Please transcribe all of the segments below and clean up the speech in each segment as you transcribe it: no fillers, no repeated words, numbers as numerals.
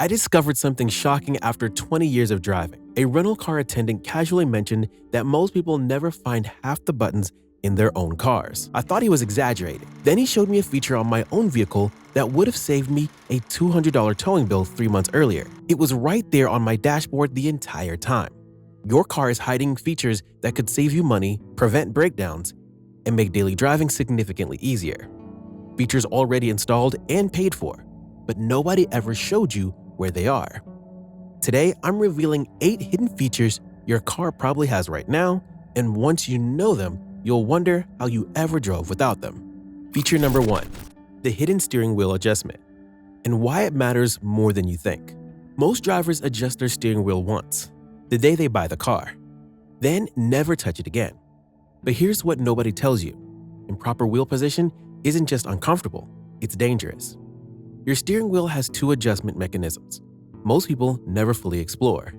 I discovered something shocking after 20 years of driving. A rental car attendant casually mentioned that most people never find half the buttons in their own cars. I thought he was exaggerating. Then he showed me a feature on my own vehicle that would have saved me a $200 towing bill 3 months earlier. It was right there on my dashboard the entire time. Your car is hiding features that could save you money, prevent breakdowns, and make daily driving significantly easier. Features already installed and paid for, but nobody ever showed you where they are. Today, I'm revealing 8 hidden features your car probably has right now, and once you know them, you'll wonder how you ever drove without them. Feature number 1, the hidden steering wheel adjustment, and why it matters more than you think. Most drivers adjust their steering wheel once, the day they buy the car, then never touch it again. But here's what nobody tells you. Improper wheel position isn't just uncomfortable, it's dangerous. Your steering wheel has 2 adjustment mechanisms most people never fully explore.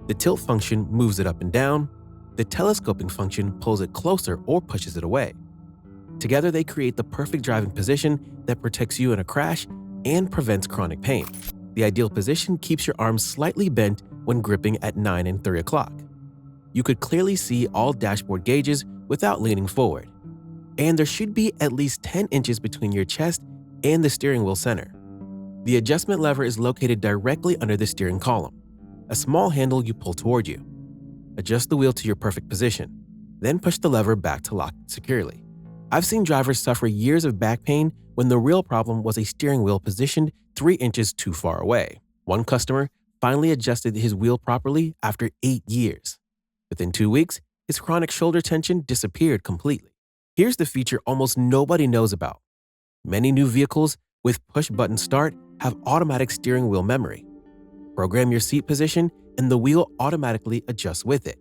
The tilt function moves it up and down. The telescoping function pulls it closer or pushes it away. Together, they create the perfect driving position that protects you in a crash and prevents chronic pain. The ideal position keeps your arms slightly bent when gripping at 9 and 3 o'clock. You could clearly see all dashboard gauges without leaning forward. And there should be at least 10 inches between your chest and the steering wheel center. The adjustment lever is located directly under the steering column, a small handle you pull toward you. Adjust the wheel to your perfect position, then push the lever back to lock it securely. I've seen drivers suffer years of back pain when the real problem was a steering wheel positioned 3 inches too far away. One customer finally adjusted his wheel properly after 8 years. Within 2 weeks, his chronic shoulder tension disappeared completely. Here's the feature almost nobody knows about. Many new vehicles with push-button start have automatic steering wheel memory. Program your seat position and the wheel automatically adjusts with it.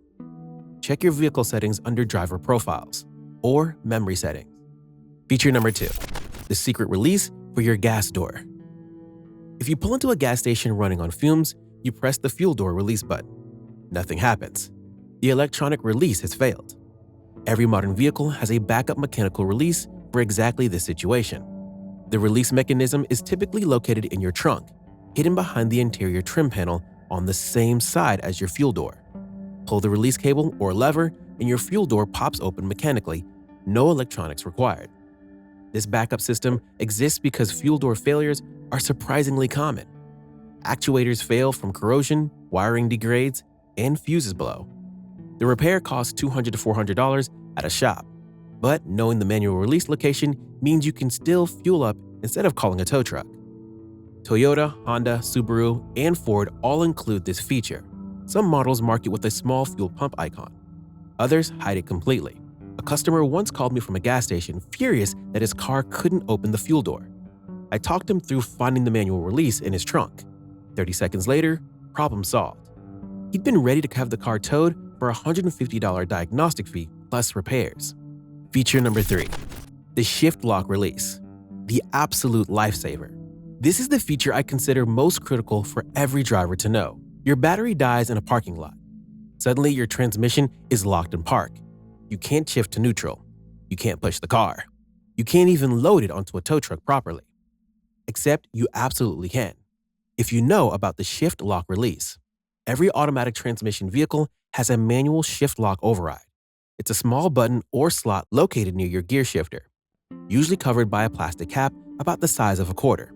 Check your vehicle settings under driver profiles or memory settings. Feature number 2, the secret release for your gas door. If you pull into a gas station running on fumes, you press the fuel door release button. Nothing happens. The electronic release has failed. Every modern vehicle has a backup mechanical release for exactly this situation. The release mechanism is typically located in your trunk, hidden behind the interior trim panel on the same side as your fuel door. Pull the release cable or lever and your fuel door pops open mechanically, no electronics required. This backup system exists because fuel door failures are surprisingly common. Actuators fail from corrosion, wiring degrades, and fuses blow. The repair costs $200 to $400 at a shop, but knowing the manual release location means you can still fuel up instead of calling a tow truck. Toyota, Honda, Subaru, and Ford all include this feature. Some models mark it with a small fuel pump icon. Others hide it completely. A customer once called me from a gas station, furious that his car couldn't open the fuel door. I talked him through finding the manual release in his trunk. 30 seconds later, problem solved. He'd been ready to have the car towed for a $150 diagnostic fee plus repairs. Feature number 3, the shift lock release, the absolute lifesaver. This is the feature I consider most critical for every driver to know. Your battery dies in a parking lot. Suddenly, your transmission is locked in park. You can't shift to neutral. You can't push the car. You can't even load it onto a tow truck properly. Except you absolutely can, if you know about the shift lock release. Every automatic transmission vehicle has a manual shift lock override. It's a small button or slot located near your gear shifter, usually covered by a plastic cap about the size of a quarter.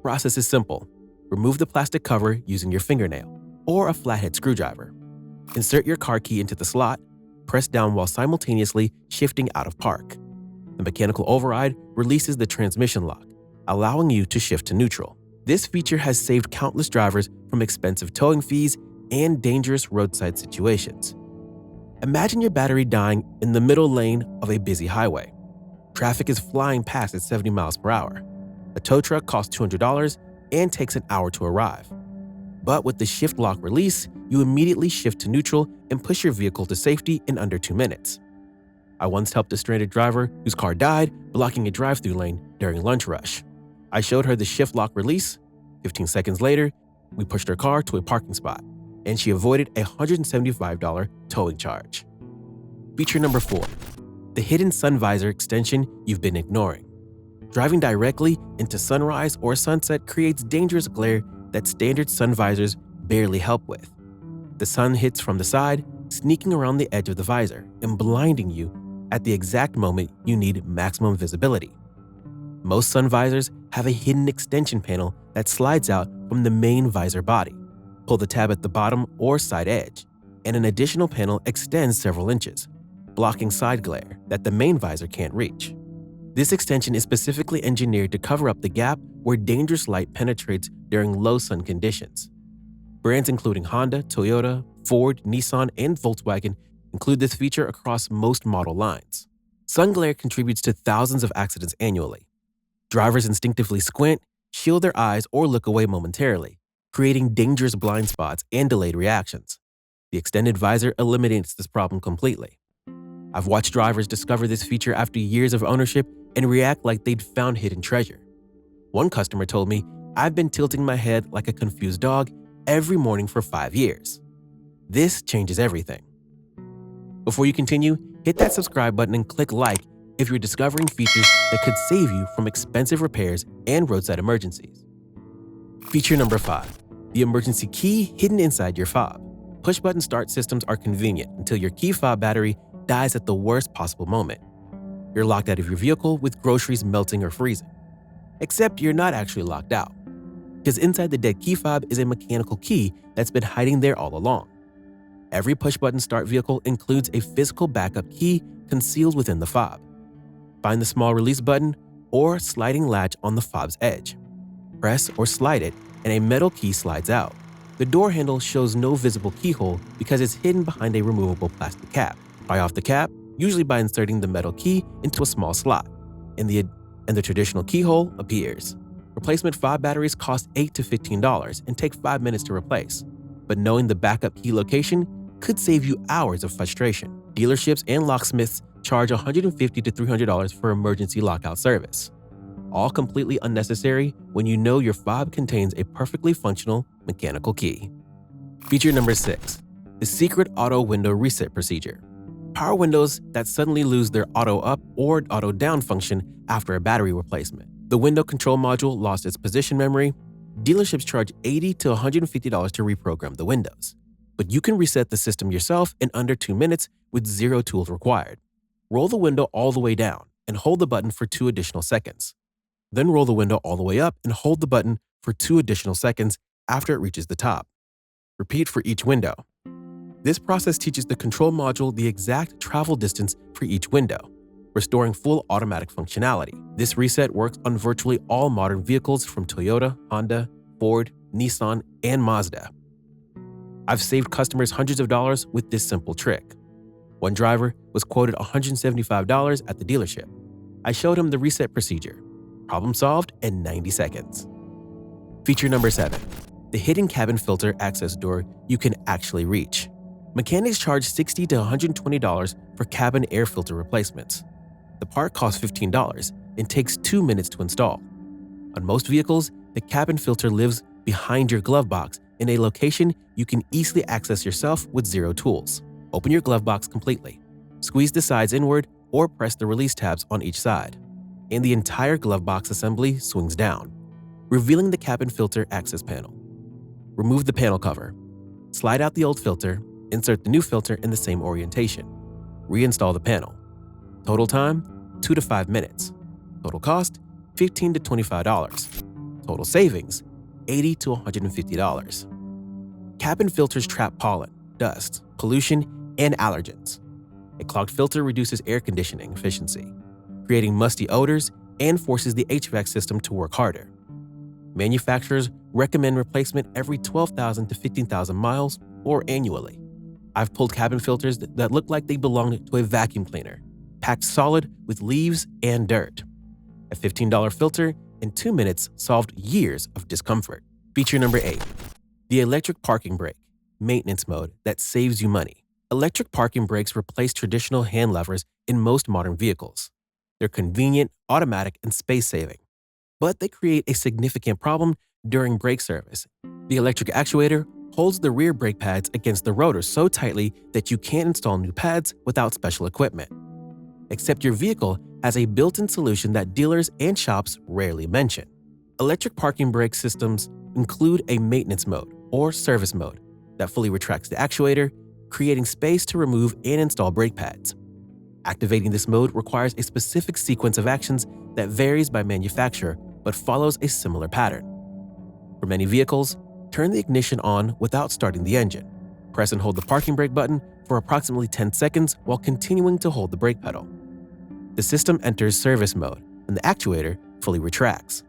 Process is simple. Remove the plastic cover using your fingernail or a flathead screwdriver. Insert your car key into the slot, press down while simultaneously shifting out of park. The mechanical override releases the transmission lock, allowing you to shift to neutral. This feature has saved countless drivers from expensive towing fees and dangerous roadside situations. Imagine your battery dying in the middle lane of a busy highway. Traffic is flying past at 70 miles per hour. A tow truck costs $200 and takes an hour to arrive. But with the shift lock release, you immediately shift to neutral and push your vehicle to safety in under 2 minutes. I once helped a stranded driver whose car died blocking a drive-through lane during lunch rush. I showed her the shift lock release. 15 seconds later, we pushed her car to a parking spot, and she avoided a $175 towing charge. Feature number 4, the hidden sun visor extension you've been ignoring. Driving directly into sunrise or sunset creates dangerous glare that standard sun visors barely help with. The sun hits from the side, sneaking around the edge of the visor and blinding you at the exact moment you need maximum visibility. Most sun visors have a hidden extension panel that slides out from the main visor body. Pull the tab at the bottom or side edge, and an additional panel extends several inches, blocking side glare that the main visor can't reach. This extension is specifically engineered to cover up the gap where dangerous light penetrates during low sun conditions. Brands including Honda, Toyota, Ford, Nissan, and Volkswagen include this feature across most model lines. Sun glare contributes to thousands of accidents annually. Drivers instinctively squint, shield their eyes, or look away momentarily, creating dangerous blind spots and delayed reactions. The extended visor eliminates this problem completely. I've watched drivers discover this feature after years of ownership and react like they'd found hidden treasure. One customer told me, "I've been tilting my head like a confused dog every morning for 5 years." This changes everything. Before you continue, hit that subscribe button and click like if you're discovering features that could save you from expensive repairs and roadside emergencies. Feature number 5, the emergency key hidden inside your fob. Push-button start systems are convenient until your key fob battery dies at the worst possible moment. You're locked out of your vehicle with groceries melting or freezing. Except you're not actually locked out, because inside the dead key fob is a mechanical key that's been hiding there all along. Every push-button start vehicle includes a physical backup key concealed within the fob. Find the small release button or sliding latch on the fob's edge. Press or slide it, and a metal key slides out. The door handle shows no visible keyhole because it's hidden behind a removable plastic cap. Pry off the cap, usually by inserting the metal key into a small slot, and the traditional keyhole appears. Replacement fob batteries cost $8 to $15 and take 5 minutes to replace, but knowing the backup key location could save you hours of frustration. Dealerships and locksmiths charge $150 to $300 for emergency lockout service. All completely unnecessary when you know your fob contains a perfectly functional mechanical key. Feature number 6, the secret auto window reset procedure. Power windows that suddenly lose their auto up or auto down function after a battery replacement. The window control module lost its position memory. Dealerships charge $80 to $150 to reprogram the windows. But you can reset the system yourself in under 2 minutes with 0 tools required. Roll the window all the way down and hold the button for 2 additional seconds. Then roll the window all the way up and hold the button for 2 additional seconds after it reaches the top. Repeat for each window. This process teaches the control module the exact travel distance for each window, restoring full automatic functionality. This reset works on virtually all modern vehicles from Toyota, Honda, Ford, Nissan, and Mazda. I've saved customers hundreds of dollars with this simple trick. One driver was quoted $175 at the dealership. I showed him the reset procedure. Problem solved in 90 seconds. Feature number 7, the hidden cabin filter access door you can actually reach. Mechanics charge $60 to $120 for cabin air filter replacements. The part costs $15 and takes 2 minutes to install. On most vehicles, the cabin filter lives behind your glove box in a location you can easily access yourself with 0 tools. Open your glove box completely. Squeeze the sides inward or press the release tabs on each side, and the entire glove box assembly swings down, revealing the cabin filter access panel. Remove the panel cover. Slide out the old filter, insert the new filter in the same orientation. Reinstall the panel. Total time, 2 to 5 minutes. Total cost, $15 to $25. Total savings, $80 to $150. Cabin filters trap pollen, dust, pollution, and allergens. A clogged filter reduces air conditioning efficiency, creating musty odors and forces the HVAC system to work harder. Manufacturers recommend replacement every 12,000 to 15,000 miles or annually. I've pulled cabin filters that look like they belonged to a vacuum cleaner, packed solid with leaves and dirt. A $15 filter in 2 minutes solved years of discomfort. Feature number 8, the electric parking brake, maintenance mode that saves you money. Electric parking brakes replace traditional hand levers in most modern vehicles. They're convenient, automatic, and space-saving, but they create a significant problem during brake service. The electric actuator holds the rear brake pads against the rotor so tightly that you can't install new pads without special equipment. Except your vehicle has a built-in solution that dealers and shops rarely mention. Electric parking brake systems include a maintenance mode or service mode that fully retracts the actuator, creating space to remove and install brake pads. Activating this mode requires a specific sequence of actions that varies by manufacturer but follows a similar pattern. For many vehicles, turn the ignition on without starting the engine. Press and hold the parking brake button for approximately 10 seconds while continuing to hold the brake pedal. The system enters service mode and the actuator fully retracts.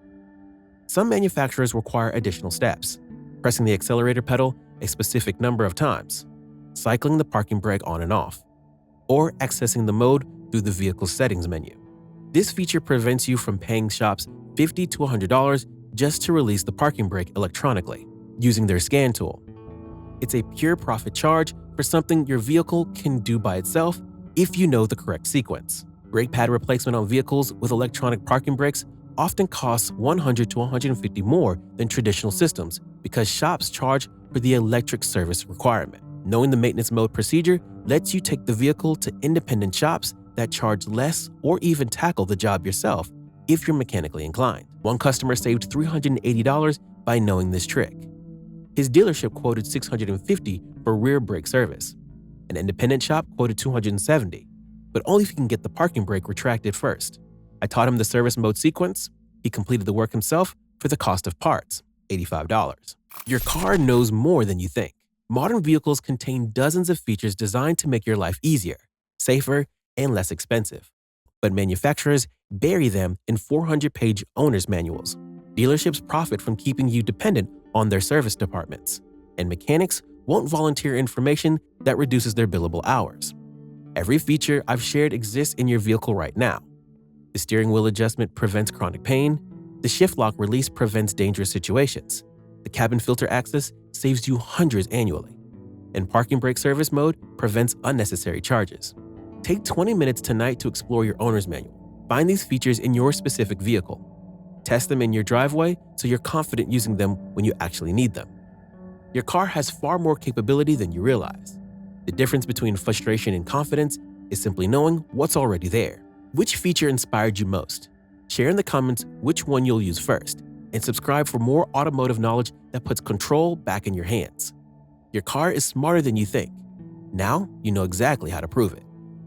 Some manufacturers require additional steps: pressing the accelerator pedal a specific number of times, cycling the parking brake on and off, or accessing the mode through the vehicle settings menu. This feature prevents you from paying shops $50 to $100 just to release the parking brake electronically, using their scan tool. It's a pure profit charge for something your vehicle can do by itself if you know the correct sequence. Brake pad replacement on vehicles with electronic parking brakes often costs $100 to $150 more than traditional systems because shops charge for the electric service requirement. Knowing the maintenance mode procedure lets you take the vehicle to independent shops that charge less or even tackle the job yourself if you're mechanically inclined. One customer saved $380 by knowing this trick. His dealership quoted $650 for rear brake service. An independent shop quoted $270, but only if he can get the parking brake retracted first. I taught him the service mode sequence. He completed the work himself for the cost of parts, $85. Your car knows more than you think. Modern vehicles contain dozens of features designed to make your life easier, safer, and less expensive. But manufacturers bury them in 400-page owner's manuals. Dealerships profit from keeping you dependent on their service departments, and mechanics won't volunteer information that reduces their billable hours. Every feature I've shared exists in your vehicle right now. The steering wheel adjustment prevents chronic pain. The shift lock release prevents dangerous situations. The cabin filter access saves you hundreds annually. And parking brake service mode prevents unnecessary charges. Take 20 minutes tonight to explore your owner's manual. Find these features in your specific vehicle. Test them in your driveway so you're confident using them when you actually need them. Your car has far more capability than you realize. The difference between frustration and confidence is simply knowing what's already there. Which feature inspired you most? Share in the comments which one you'll use first, and subscribe for more automotive knowledge that puts control back in your hands. Your car is smarter than you think. Now you know exactly how to prove it.